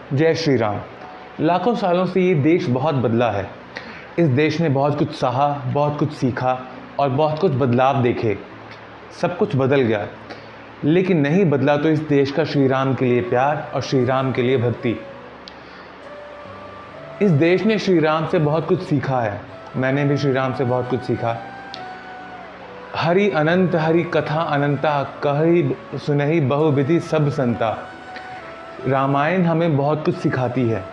जय श्री राम। लाखों सालों से ये देश बहुत बदला है। इस देश ने बहुत कुछ सहा, बहुत कुछ सीखा और बहुत कुछ बदलाव देखे। सब कुछ बदल गया, लेकिन नहीं बदला तो इस देश का श्री राम के लिए प्यार और श्री राम के लिए भक्ति। इस देश ने श्री राम से बहुत कुछ सीखा है। मैंने भी श्री राम से बहुत कुछ सीखा। हरि अनंत हरि कथा अनंता, कहि सुनहि बहुविधि सब संता। रामायण हमें बहुत कुछ सिखाती है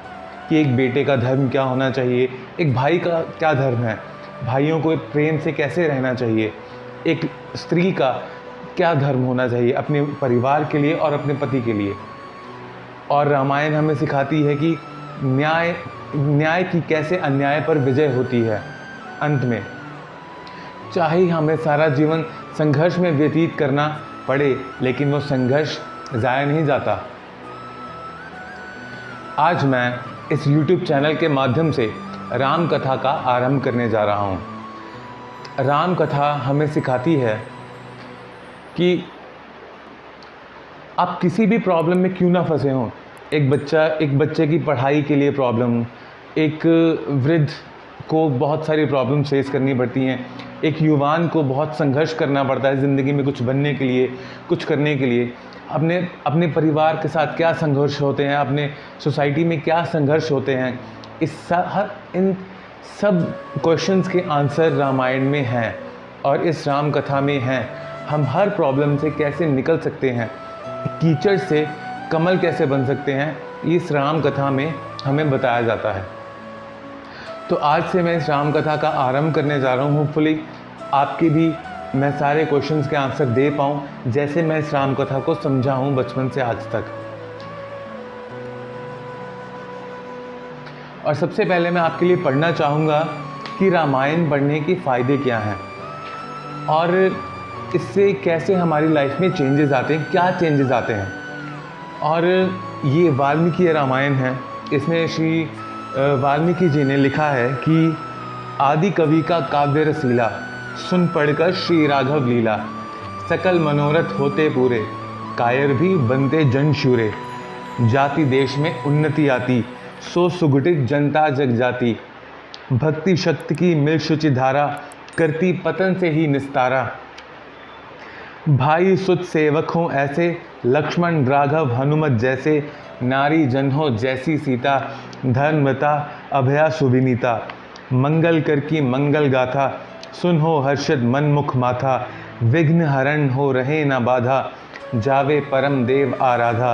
कि एक बेटे का धर्म क्या होना चाहिए, एक भाई का क्या धर्म है, भाइयों को प्रेम से कैसे रहना चाहिए, एक स्त्री का क्या धर्म होना चाहिए अपने परिवार के लिए और अपने पति के लिए। और रामायण हमें सिखाती है कि न्याय की कैसे अन्याय पर विजय होती है अंत में। चाहे हमें सारा जीवन संघर्ष में व्यतीत करना पड़े, लेकिन वो संघर्ष ज़ाया नहीं जाता। आज मैं इस YouTube चैनल के माध्यम से राम कथा का आरंभ करने जा रहा हूँ। राम कथा हमें सिखाती है कि आप किसी भी प्रॉब्लम में क्यों ना फंसे हों। एक बच्चे की पढ़ाई के लिए प्रॉब्लम, एक वृद्ध को बहुत सारी प्रॉब्लम फेस करनी पड़ती हैं, एक युवान को बहुत संघर्ष करना पड़ता है ज़िंदगी में कुछ बनने के लिए, कुछ करने के लिए। अपने परिवार के साथ क्या संघर्ष होते हैं, अपने सोसाइटी में क्या संघर्ष होते हैं, इन सब क्वेश्चंस के आंसर रामायण में हैं और इस राम कथा में हैं। हम हर प्रॉब्लम से कैसे निकल सकते हैं, कीचड़ से कमल कैसे बन सकते हैं, इस राम कथा में हमें बताया जाता है। तो आज से मैं इस राम कथा का आरंभ करने जा रहा हूँ। होपफुली आपके भी मैं सारे क्वेश्चंस के आंसर दे पाऊँ, जैसे मैं इस राम कथा को समझा हूँ बचपन से आज तक। और सबसे पहले मैं आपके लिए पढ़ना चाहूँगा कि रामायण पढ़ने के फ़ायदे क्या हैं और इससे कैसे हमारी लाइफ में चेंजेस आते हैं, क्या चेंजेस आते हैं। और ये वाल्मीकि रामायण है। इसमें श्री वाल्मीकि जी ने लिखा है कि आदि कवि का काव्य रसीला, सुन पढ़कर श्री राघव लीला। सकल मनोरथ होते पूरे, कायर भी बनते जन शूरे। जाति देश में उन्नति आती, सो सुगठित जनता जग जाती। भक्ति शक्ति की मिल शुचि धारा, करती पतन से ही निस्तारा। भाई सुत सेवक हों ऐसे, लक्ष्मण राघव हनुमत जैसे। नारी जन हो जैसी सीता, धर्मता अभया सुविनीता। मंगल कर की मंगल गाथा, सुन हो हर्षित मन मुख माथा। विघ्न हरण हो रहे न बाधा, जावे परम देव आराधा।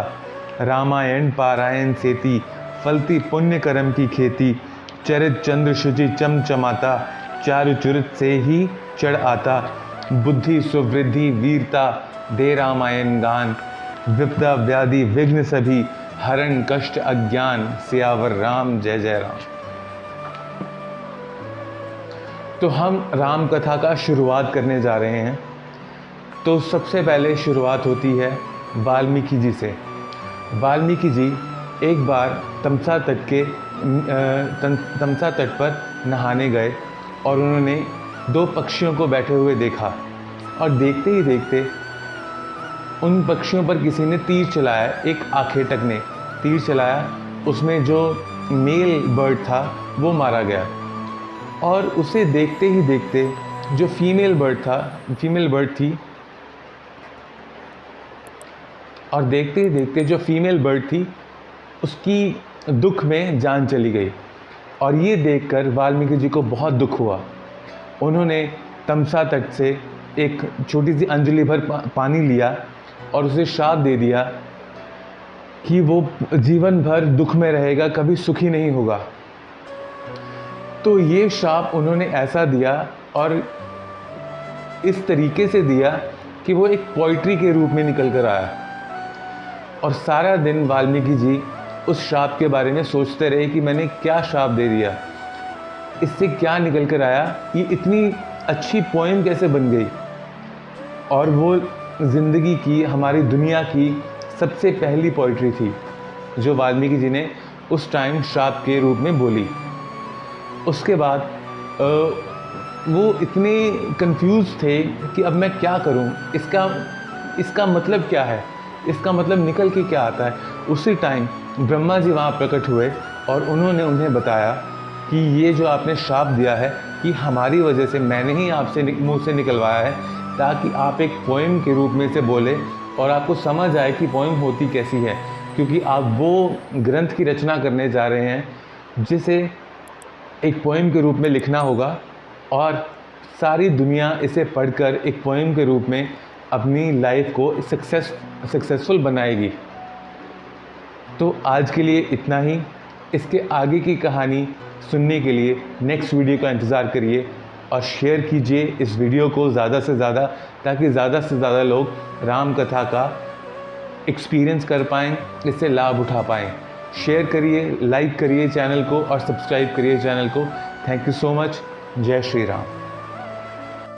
रामायण पारायण सेती, फलती पुण्य कर्म की खेती। चरित चंद्र शुचि चमचमाता, चारु चुरित से ही चढ़ आता। बुद्धि सुवृद्धि वीरता, दे रामायण गान। विपदा व्याधि विघ्न सभी, हरण कष्ट अज्ञान। सियावर राम जय जय राम। तो हम राम कथा का शुरुआत करने जा रहे हैं। तो सबसे पहले शुरुआत होती है वाल्मीकि जी से। वाल्मीकि जी एक बार तमसा तट पर नहाने गए और उन्होंने दो पक्षियों को बैठे हुए देखा और देखते ही देखते उन पक्षियों पर किसी ने तीर चलाया। एक आखेटक ने तीर चलाया, उसमें जो मेल बर्ड था वो मारा गया। और उसे देखते ही देखते जो फीमेल बर्ड थी, और देखते ही देखते जो फीमेल बर्ड थी उसकी दुख में जान चली गई। और ये देखकर वाल्मीकि जी को बहुत दुख हुआ। उन्होंने तमसा तट से एक छोटी सी अंजलि भर पानी लिया और उसे श्राप दे दिया कि वो जीवन भर दुख में रहेगा, कभी सुखी नहीं होगा। तो ये श्राप उन्होंने ऐसा दिया और इस तरीके से दिया कि वो एक पोइट्री के रूप में निकल कर आया। और सारा दिन वाल्मीकि जी उस श्राप के बारे में सोचते रहे कि मैंने क्या श्राप दे दिया, इससे क्या निकल कर आया, ये इतनी अच्छी पोएम कैसे बन गई। और वो ज़िंदगी की, हमारी दुनिया की सबसे पहली पोइट्री थी जो वाल्मीकि जी ने उस टाइम श्राप के रूप में बोली। उसके बाद वो इतने कंफ्यूज थे कि अब मैं क्या करूं, इसका मतलब क्या है, इसका मतलब निकल के क्या आता है। उसी टाइम ब्रह्मा जी वहाँ प्रकट हुए और उन्होंने उन्हें बताया कि ये जो आपने श्राप दिया है कि हमारी वजह से, मैंने ही आपसे मुंह से निकलवाया है, ताकि आप एक पोएम के रूप में से बोले और आपको समझ आए कि पोएम होती कैसी है, क्योंकि आप वो ग्रंथ की रचना करने जा रहे हैं जिसे एक पोएम के रूप में लिखना होगा और सारी दुनिया इसे पढ़कर एक पोएम के रूप में अपनी लाइफ को सक्सेसफुल बनाएगी। तो आज के लिए इतना ही। इसके आगे की कहानी सुनने के लिए नेक्स्ट वीडियो का इंतज़ार करिए और शेयर कीजिए इस वीडियो को ज़्यादा से ज़्यादा, ताकि ज़्यादा से ज़्यादा लोग राम कथा का एक्सपीरियंस कर पाएँ, इससे लाभ उठा पाएँ। शेयर करिए, लाइक करिए चैनल को और सब्सक्राइब करिए चैनल को। Thank you so much. जय श्री राम।